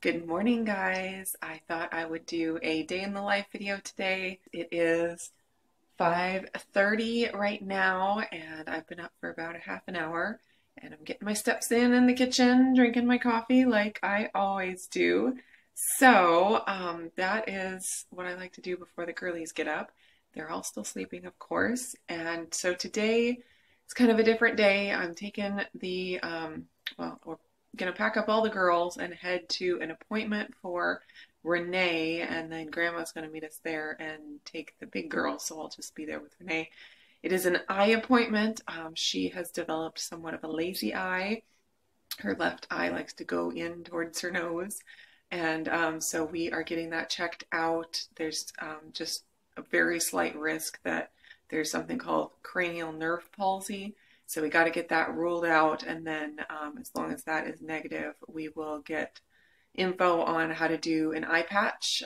Good morning, guys. I thought I would do a day in the life video today. It is 5:30 right now, and I've been up for about a half an hour, and I'm getting my steps in the kitchen, drinking my coffee like I always do. That is what I like to do before the girlies get up. They're all still sleeping, of course, and so today it's kind of a different day. I'm taking we're gonna pack up all the girls and head to an appointment for Renae, and then Grandma's gonna meet us there and take the big girl, so I'll just be there with Renae. It is an eye appointment. She has developed somewhat of a lazy eye. Her left eye likes to go in towards her nose, and so we are getting that checked out. There's just a very slight risk that there's something called cranial nerve palsy. So we got to get that ruled out, and then as long as that is negative, we will get info on how to do an eye patch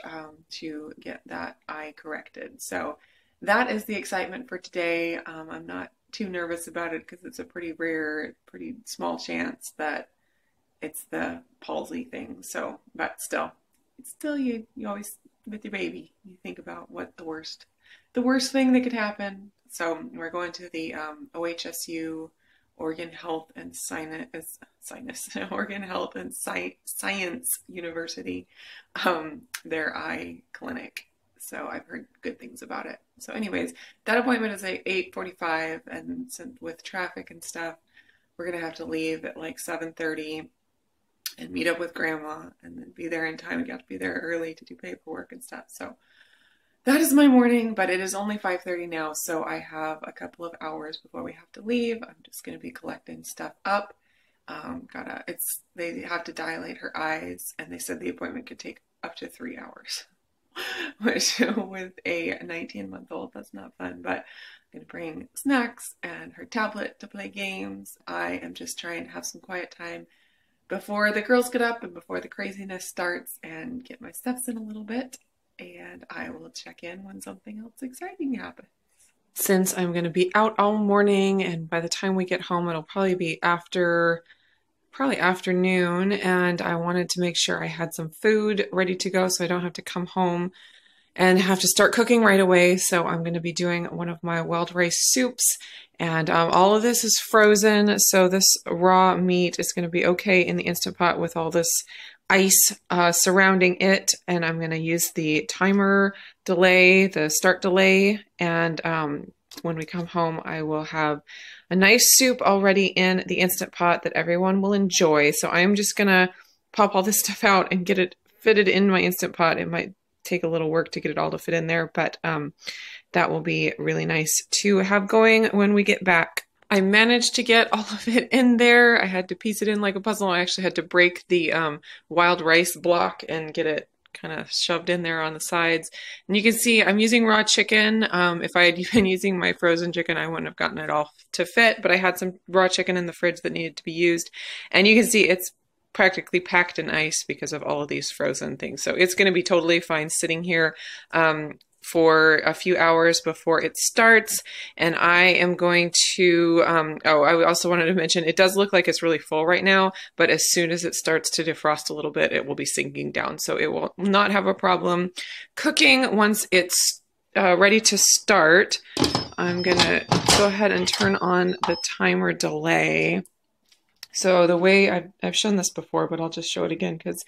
to get that eye corrected. So that is the excitement for today. I'm not too nervous about it because it's a pretty rare, pretty small chance that it's the palsy thing. So, but still, it's still you always, with your baby, you think about what the worst thing that could happen. So we're going to the OHSU Oregon Health and Oregon Health and Science University, their eye clinic. So I've heard good things about it. So anyways, that appointment is at 8:45, and since with traffic and stuff, we're gonna have to leave at like 7:30 and meet up with Grandma and then be there in time. We got to be there early to do paperwork and stuff. So that is my morning, but it is only 5:30 now, so I have a couple of hours before we have to leave. I'm just going to be collecting stuff up. They have to dilate her eyes, and they said the appointment could take up to 3 hours, which with a 19-month-old, that's not fun, but I'm going to bring snacks and her tablet to play games. I am just trying to have some quiet time before the girls get up and before the craziness starts and get my steps in a little bit. And I will check in when something else exciting happens. Since I'm going to be out all morning, and by the time we get home, it'll probably be probably afternoon, and I wanted to make sure I had some food ready to go so I don't have to come home and have to start cooking right away. So I'm going to be doing one of my wild rice soups, and all of this is frozen, so this raw meat is going to be okay in the Instant Pot with all this ice surrounding it. And I'm going to use the timer delay, the start delay, and when we come home I will have a nice soup already in the Instant Pot that everyone will enjoy. So I'm just going to pop all this stuff out and get it fitted in my Instant Pot. It might take a little work to get it all to fit in there, but that will be really nice to have going when we get back. I managed to get all of it in there. I had to piece it in like a puzzle. I actually had to break the wild rice block and get it kind of shoved in there on the sides. And you can see I'm using raw chicken. If I had been using my frozen chicken, I wouldn't have gotten it all to fit, but I had some raw chicken in the fridge that needed to be used. And you can see it's practically packed in ice because of all of these frozen things. So it's going to be totally fine sitting here for a few hours before it starts. And I am going to, I also wanted to mention, it does look like it's really full right now, but as soon as it starts to defrost a little bit, it will be sinking down. So it will not have a problem cooking once it's ready to start. I'm going to go ahead and turn on the timer delay. So the way I've shown this before, but I'll just show it again because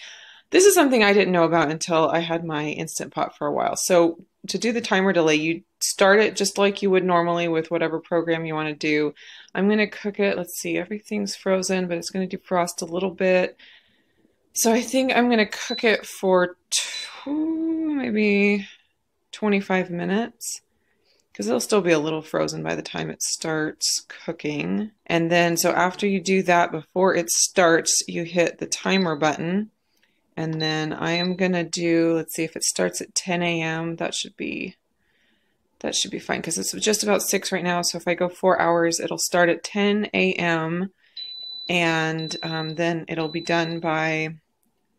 this is something I didn't know about until I had my Instant Pot for a while. So to do the timer delay, you start it just like you would normally with whatever program you want to do. I'm going to cook it. Let's see, everything's frozen, but it's going to defrost a little bit. So I think I'm going to cook it for maybe 25 minutes. Because it'll still be a little frozen by the time it starts cooking. And then, so after you do that, before it starts, you hit the timer button. And then I am going to do, let's see, if it starts at 10 a.m., that should be fine, because it's just about 6 right now. So if I go 4 hours, it'll start at 10 a.m. And then it'll be done by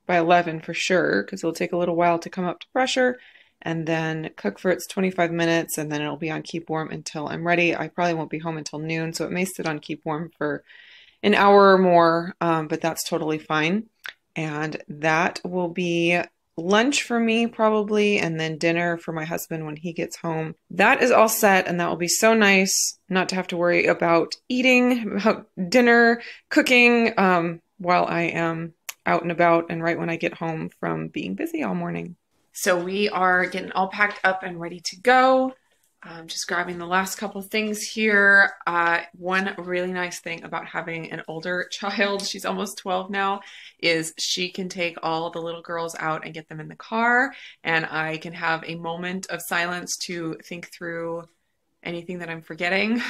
11 for sure, because it'll take a little while to come up to pressure. And then cook for its 25 minutes, and then it'll be on keep warm until I'm ready. I probably won't be home until noon, so it may sit on keep warm for an hour or more, but that's totally fine. and that will be lunch for me probably, and then dinner for my husband when he gets home. That is all set, and that will be so nice not to have to worry about eating, about dinner, cooking, while I am out and about and right when I get home from being busy all morning. So we are getting all packed up and ready to go. Just grabbing the last couple things here. One really nice thing about having an older child, she's almost 12 now, is she can take all the little girls out and get them in the car, and I can have a moment of silence to think through anything that I'm forgetting.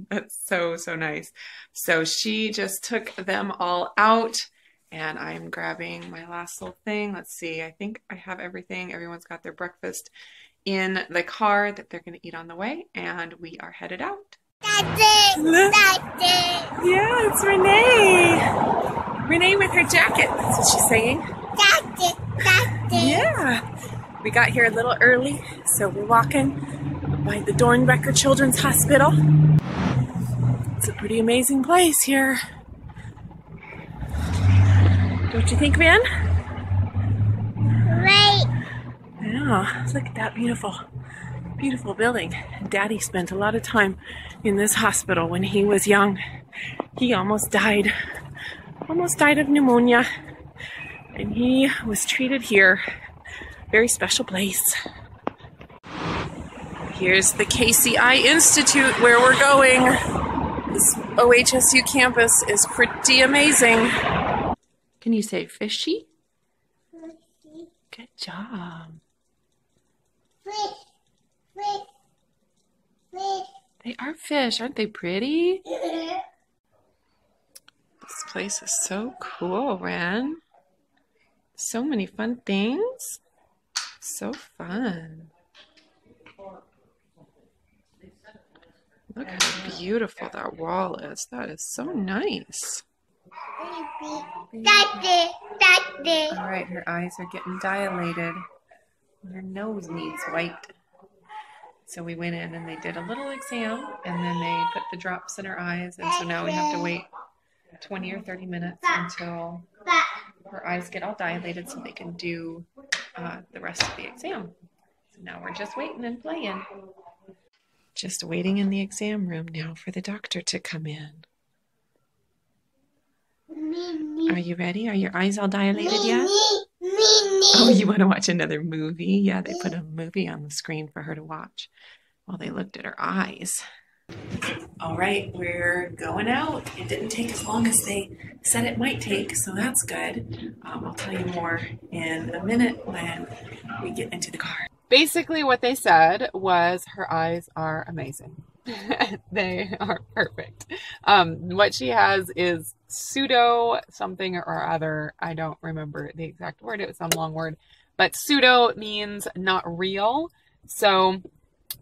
That's so, so nice. So she just took them all out, and I'm grabbing my last little thing. Let's see, I think I have everything. Everyone's got their breakfast in the car that they're going to eat on the way, and we are headed out. That's it! That's it! Yeah, it's Renae! Renae with her jacket, that's what she's saying. That's it! That's it! Yeah! We got here a little early, so we're walking by the Dornbecker Children's Hospital. It's a pretty amazing place here. Don't you think, Van? Right! Yeah, look at that beautiful, beautiful building. Daddy spent a lot of time in this hospital when he was young. He almost died of pneumonia, and he was treated here. Very special place. Here's the KCI Institute where we're going. This OHSU campus is pretty amazing. Can you say fishy? Good job. Fish! Fish! Fish! They are fish, aren't they pretty? This place is so cool, Ren. So many fun things. So fun. Look how beautiful that wall is. That is so nice. That's it! That's it! All right, her eyes are getting dilated. Her nose needs wiped. So we went in and they did a little exam, and then they put the drops in her eyes, and so now we have to wait 20 or 30 minutes until her eyes get all dilated so they can do the rest of the exam. So now we're just waiting and playing. Just waiting in the exam room now for the doctor to come in. Are you ready? Are your eyes all dilated yet? Oh, you want to watch another movie? Yeah, they put a movie on the screen for her to watch while they looked at her eyes. All right, we're going out. It didn't take as long as they said it might take, so that's good. I'll tell you more in a minute when we get into the car. Basically what they said was her eyes are amazing. They are perfect. What she has is pseudo something or other. I don't remember the exact word. It was some long word, but pseudo means not real. So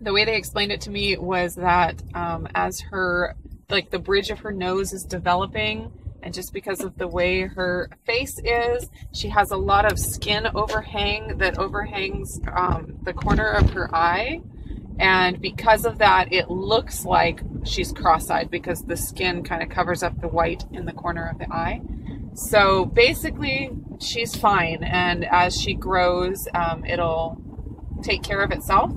the way they explained it to me was that as her, like the bridge of her nose is developing, and just because of the way her face is, she has a lot of skin overhang that overhangs the corner of her eye. And because of that, it looks like she's cross-eyed because the skin kind of covers up the white in the corner of the eye. So basically, she's fine. And as she grows, it'll take care of itself.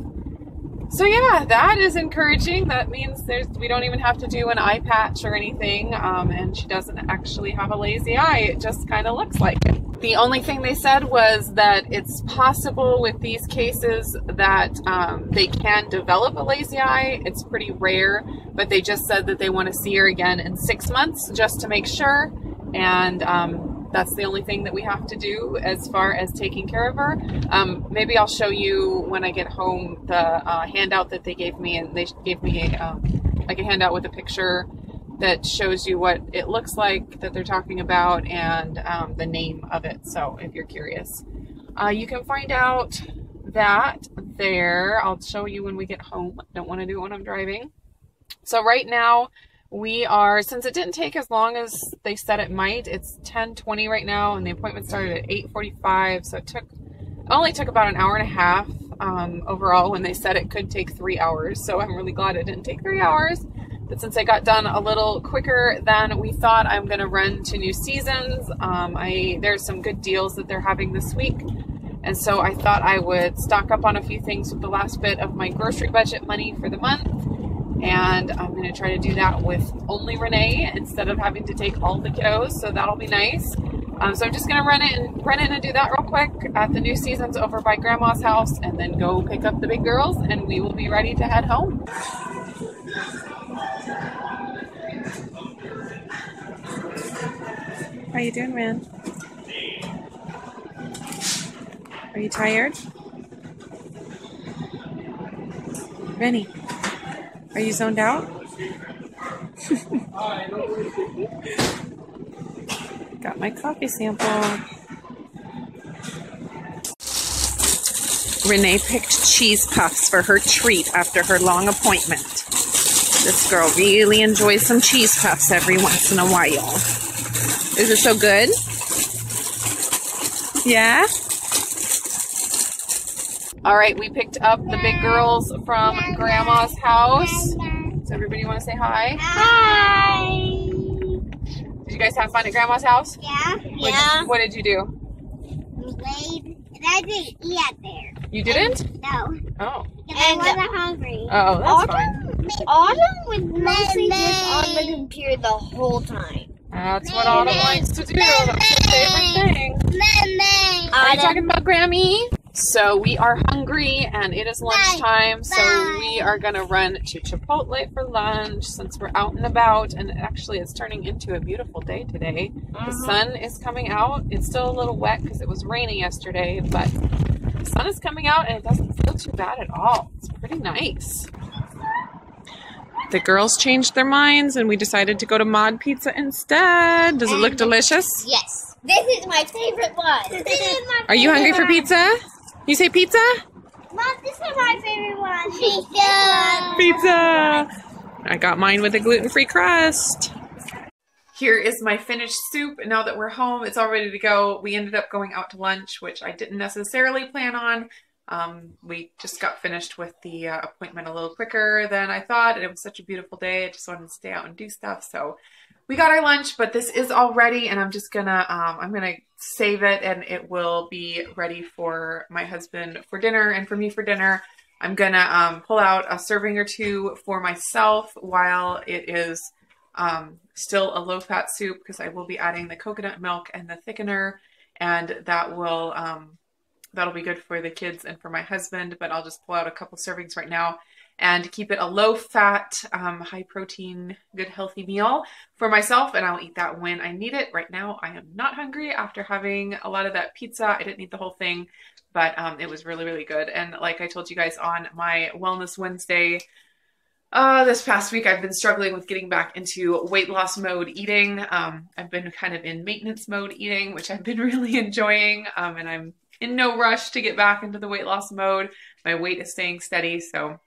So yeah, that is encouraging. That means we don't even have to do an eye patch or anything. And she doesn't actually have a lazy eye. It just kind of looks like it. The only thing they said was that it's possible with these cases that they can develop a lazy eye. It's pretty rare, but they just said that they want to see her again in 6 months just to make sure. And that's the only thing that we have to do as far as taking care of her. Maybe I'll show you when I get home the handout that they gave me, and they gave me like a handout with a picture that shows you what it looks like that they're talking about, and the name of it. So if you're curious, you can find out that there. I'll show you when we get home. Don't want to do it when I'm driving. So right now we are, since it didn't take as long as they said it might, it's 10:20 right now, and the appointment started at 8:45. So it only took about an hour and a half overall, when they said it could take 3 hours. So I'm really glad it didn't take 3 hours. But since I got done a little quicker than we thought, I'm going to run to New Seasons. There's some good deals that they're having this week. And so I thought I would stock up on a few things with the last bit of my grocery budget money for the month. And I'm going to try to do that with only Renae instead of having to take all the kiddos. So that'll be nice. So I'm just going to run in and do that real quick at the New Seasons over by Grandma's house, and then go pick up the big girls, and we will be ready to head home. How you doing, man? Are you tired? Renae, are you zoned out? Got my coffee sample. Renae picked cheese puffs for her treat after her long appointment. This girl really enjoys some cheese puffs every once in a while. Is it so good? Yeah? All right, we picked up the big girls from Grandma's house. Does everybody want to say hi? Hi. Did you guys have fun at Grandma's house? Yeah. What did you do? We played. And I didn't eat at there. You didn't? No. Oh. And I wasn't hungry. Oh, that's fine. Autumn was mostly just on the computer the whole time. That's what Autumn likes to do. That's her favorite thing. Are you talking about Grammy? So we are hungry and it is lunchtime, so we are gonna run to Chipotle for lunch since we're out and about, and actually it's turning into a beautiful day today. The sun is coming out. It's still a little wet because it was rainy yesterday, but the sun is coming out and it doesn't feel too bad at all. It's pretty nice. The girls changed their minds and we decided to go to Mod Pizza instead. Does it look delicious? Yes. This is my favorite one. Are you hungry for pizza? You say pizza? Mom, this is my favorite one. Pizza. Pizza! I got mine with a gluten-free crust. Here is my finished soup. Now that we're home, it's all ready to go. We ended up going out to lunch, which I didn't necessarily plan on. We just got finished with the appointment a little quicker than I thought. And it was such a beautiful day. I just wanted to stay out and do stuff. So we got our lunch, but this is all ready, and I'm just gonna, I'm gonna save it, and it will be ready for my husband for dinner and for me for dinner. I'm gonna pull out a serving or two for myself while it is still a low-fat soup, because I will be adding the coconut milk and the thickener, and that will that'll be good for the kids and for my husband. But I'll just pull out a couple servings right now and keep it a low-fat, high-protein, good, healthy meal for myself, and I'll eat that when I need it. Right now, I am not hungry after having a lot of that pizza. I didn't eat the whole thing, but it was really, really good. And like I told you guys on my Wellness Wednesday this past week, I've been struggling with getting back into weight loss mode eating. I've been kind of in maintenance mode eating, which I've been really enjoying, and I'm in no rush to get back into the weight loss mode. My weight is staying steady, so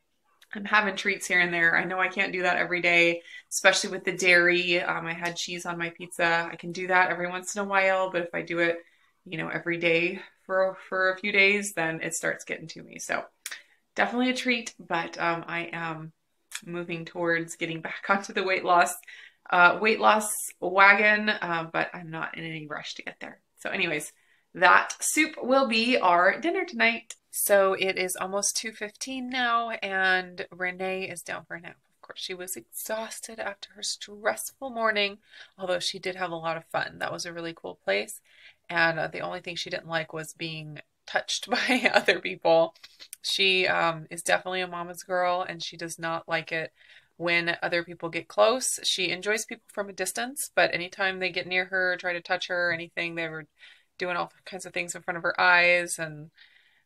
I'm having treats here and there. I know I can't do that every day, especially with the dairy. I had cheese on my pizza. I can do that every once in a while, but if I do it, you know, every day for a few days, then it starts getting to me. So definitely a treat, but I am moving towards getting back onto the weight loss wagon, but I'm not in any rush to get there. So anyways, that soup will be our dinner tonight. So it is almost 2:15 now, and Renae is down for a nap. Of course, she was exhausted after her stressful morning, although she did have a lot of fun. That was a really cool place, and the only thing she didn't like was being touched by other people. She is definitely a mama's girl, and she does not like it when other people get close. She enjoys people from a distance, but anytime they get near her, try to touch her or anything, they were doing all kinds of things in front of her eyes, and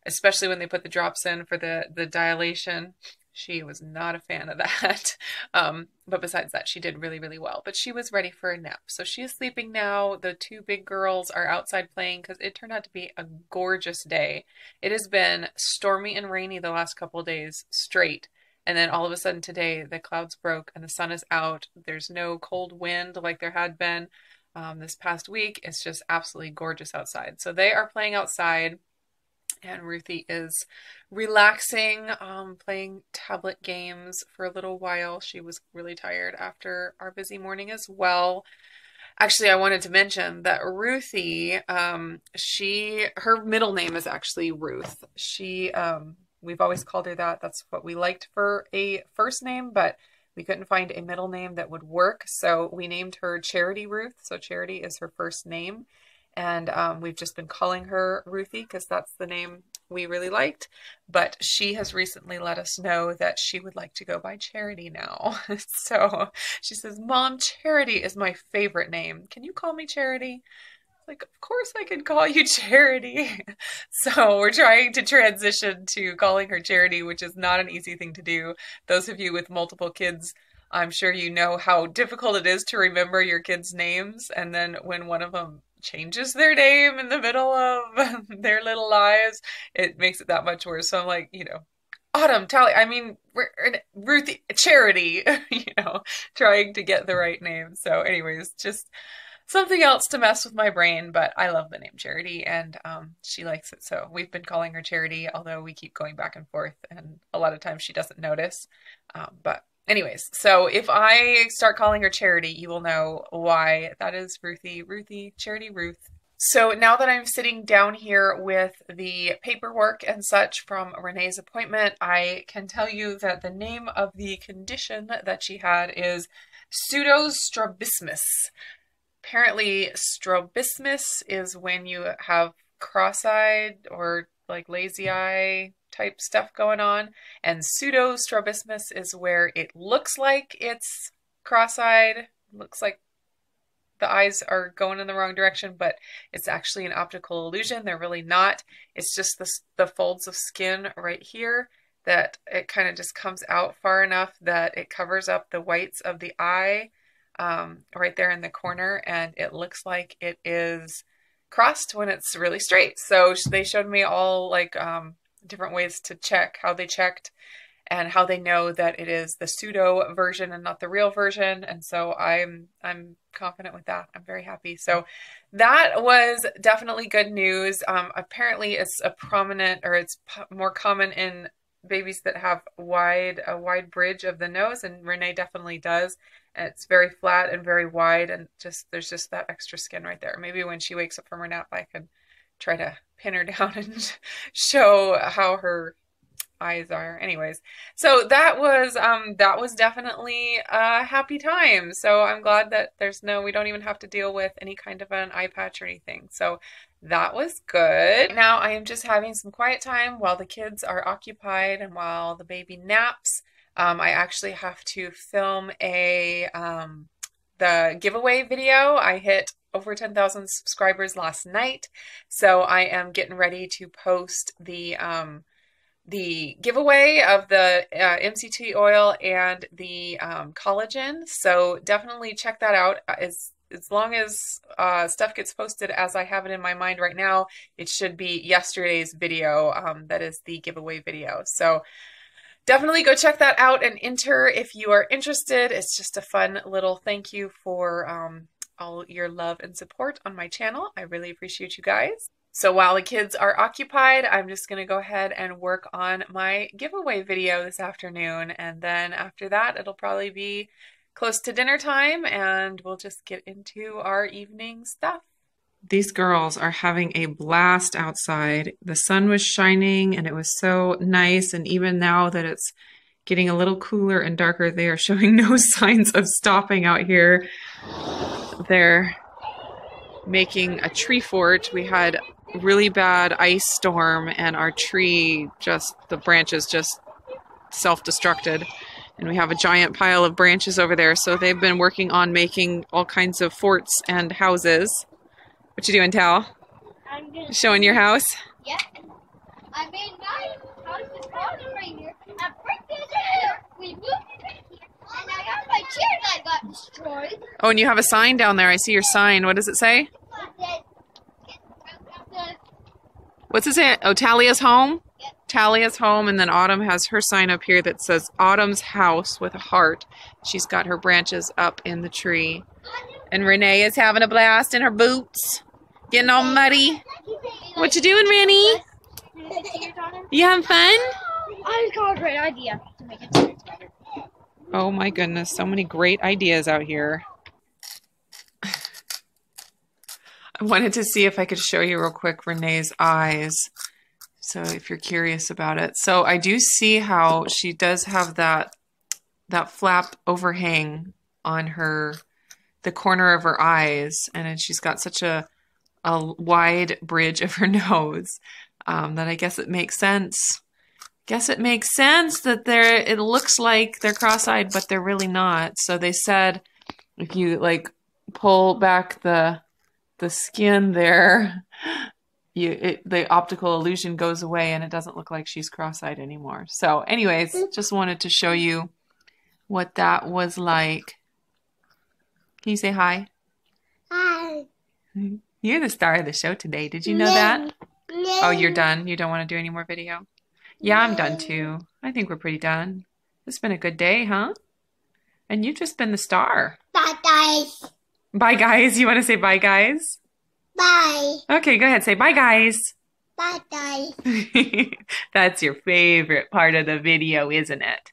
especially when they put the drops in for the dilation. She was not a fan of that. But besides that, she did really, really well. But she was ready for a nap. So she is sleeping now. The two big girls are outside playing because it turned out to be a gorgeous day. It has been stormy and rainy the last couple of days straight. And then all of a sudden today, the clouds broke and the sun is out. There's no cold wind like there had been this past week. It's just absolutely gorgeous outside. So they are playing outside. And Ruthie is relaxing, playing tablet games for a little while. She was really tired after our busy morning as well. Actually, I wanted to mention that Ruthie, her middle name is actually Ruth. We've always called her that. That's what we liked for a first name, but we couldn't find a middle name that would work. So we named her Charity Ruth. So Charity is her first name. And we've just been calling her Ruthie because that's the name we really liked. But she has recently let us know that she would like to go by Charity now. So she says, Mom, Charity is my favorite name. Can you call me Charity? Like, of course I can call you Charity. So we're trying to transition to calling her Charity, which is not an easy thing to do. Those of you with multiple kids, I'm sure you know how difficult it is to remember your kids' names. And then when one of them changes their name in the middle of their little lives, it makes it that much worse. So I'm like, Autumn, Ruthie, Charity, trying to get the right name. So anyways, just something else to mess with my brain, but I love the name Charity, and she likes it. So we've been calling her Charity, although we keep going back and forth, and a lot of times she doesn't notice. But anyways, so if I start calling her Charity, you will know why. That is Ruthie, Charity Ruth. So now that I'm sitting down here with the paperwork and such from Renae's appointment, I can tell you that the name of the condition that she had is pseudostrabismus. Apparently, strabismus is when you have cross-eyed or like lazy eye type stuff going on, and pseudostrabismus is where it looks like it's cross-eyed, looks like the eyes are going in the wrong direction, but it's actually an optical illusion. They're really not. It's just the folds of skin right here that it kind of just comes out far enough that it covers up the whites of the eye right there in the corner, and it looks like it is crossed when it's really straight. So they showed me all like different ways to check, how they checked and how they know that it is the pseudo version and not the real version. And so I'm confident with that. I'm very happy. So that was definitely good news. Apparently it's it's more common in babies that have a wide bridge of the nose, and Renae definitely does. And it's very flat and very wide, and there's just that extra skin right there. Maybe when she wakes up from her nap, I can try to pin her down and show how her eyes are. Anyways, so that was definitely a happy time. So I'm glad that we don't even have to deal with any kind of an eye patch or anything. So that was good. Now I am just having some quiet time while the kids are occupied and while the baby naps. I actually have to film the giveaway video. I hit over 10,000 subscribers last night, so I am getting ready to post the giveaway of the MCT oil and the collagen. So definitely check that out. As long as stuff gets posted as I have it in my mind right now, it should be yesterday's video that is the giveaway video. So definitely go check that out and enter if you are interested. It's just a fun little thank you for all your love and support on my channel. I really appreciate you guys. So while the kids are occupied, I'm just going to go ahead and work on my giveaway video this afternoon. And then after that, it'll probably be close to dinner time and we'll just get into our evening stuff. These girls are having a blast outside. The sun was shining and it was so nice. And even now that it's getting a little cooler and darker, they are showing no signs of stopping out here. They're making a tree fort. We had a really bad ice storm and our tree, the branches just self-destructed. And we have a giant pile of branches over there. So they've been working on making all kinds of forts and houses. What you doing, Tal? Showing your house? Yeah. I made my house this morning right here. At first we moved it right here. And I got my chair that got destroyed. Oh, and you have a sign down there. I see your sign. What does it say? What's it say? Oh, Talia's home? Yep. Talia's home, and then Autumn has her sign up here that says Autumn's house with a heart. She's got her branches up in the tree. And Renae is having a blast in her boots. Getting all muddy. What you doing, Renae? You having fun? I just got a great idea to make it taste better. Oh my goodness, so many great ideas out here. I wanted to see if I could show you real quick Renee's eyes. So if you're curious about it. So I do see how she does have that flap overhang on the corner of her eyes, and then she's got such a wide bridge of her nose that I guess it makes sense. It makes sense that it looks like they're cross-eyed, but they're really not. So they said if you like pull back the skin there, the optical illusion goes away and it doesn't look like she's cross-eyed anymore. So anyways, just wanted to show you what that was like. Can you say hi? Hi. You're the star of the show today. Did you know that? Oh, you're done? You don't want to do any more video? Yeah, I'm done too. I think we're pretty done. It's been a good day, huh? And you've just been the star. Bye, guys. Bye, guys. You want to say bye, guys? Bye. Okay, go ahead. Say bye, guys. Bye, guys. That's your favorite part of the video, isn't it?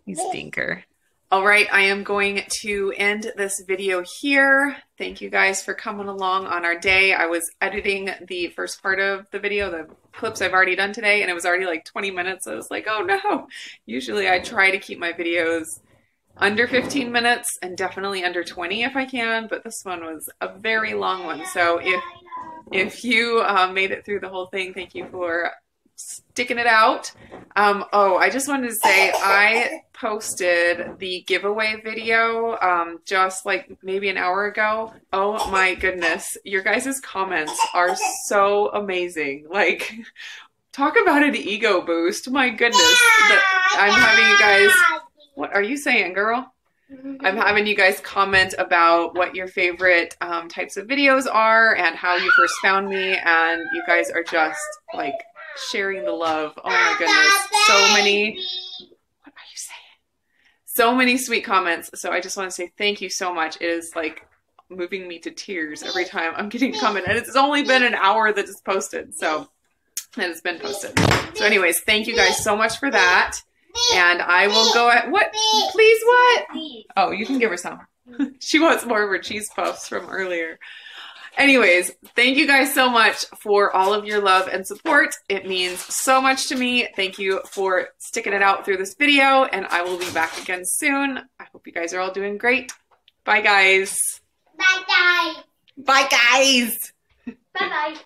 You stinker. All right, I am going to end this video here. Thank you guys for coming along on our day. I was editing the first part of the video, the clips I've already done today, and it was already like 20 minutes. I was like, oh no. Usually I try to keep my videos under 15 minutes and definitely under 20 if I can, but this one was a very long one. So if you made it through the whole thing, thank you for sticking it out. Oh, I just wanted to say I posted the giveaway video just like maybe an hour ago. Oh my goodness, your guys' comments are so amazing. Like, talk about an ego boost. My goodness, I'm having you guys. What are you saying, girl? I'm having you guys comment about what your favorite types of videos are and how you first found me, and you guys are just like sharing the love. Oh my goodness, so many. What are you saying? So many sweet comments. So I just want to say thank you so much. It is like moving me to tears every time I'm getting a comment, and it's only been an hour that it's posted. So, and it's been posted. So anyways, thank you guys so much for that. And I will go at what? Please, what? Oh, you can give her some. She wants more of her cheese puffs from earlier. Anyways, thank you guys so much for all of your love and support. It means so much to me. Thank you for sticking it out through this video, and I will be back again soon. I hope you guys are all doing great. Bye, guys. Bye, guys. Bye, guys. Bye-bye.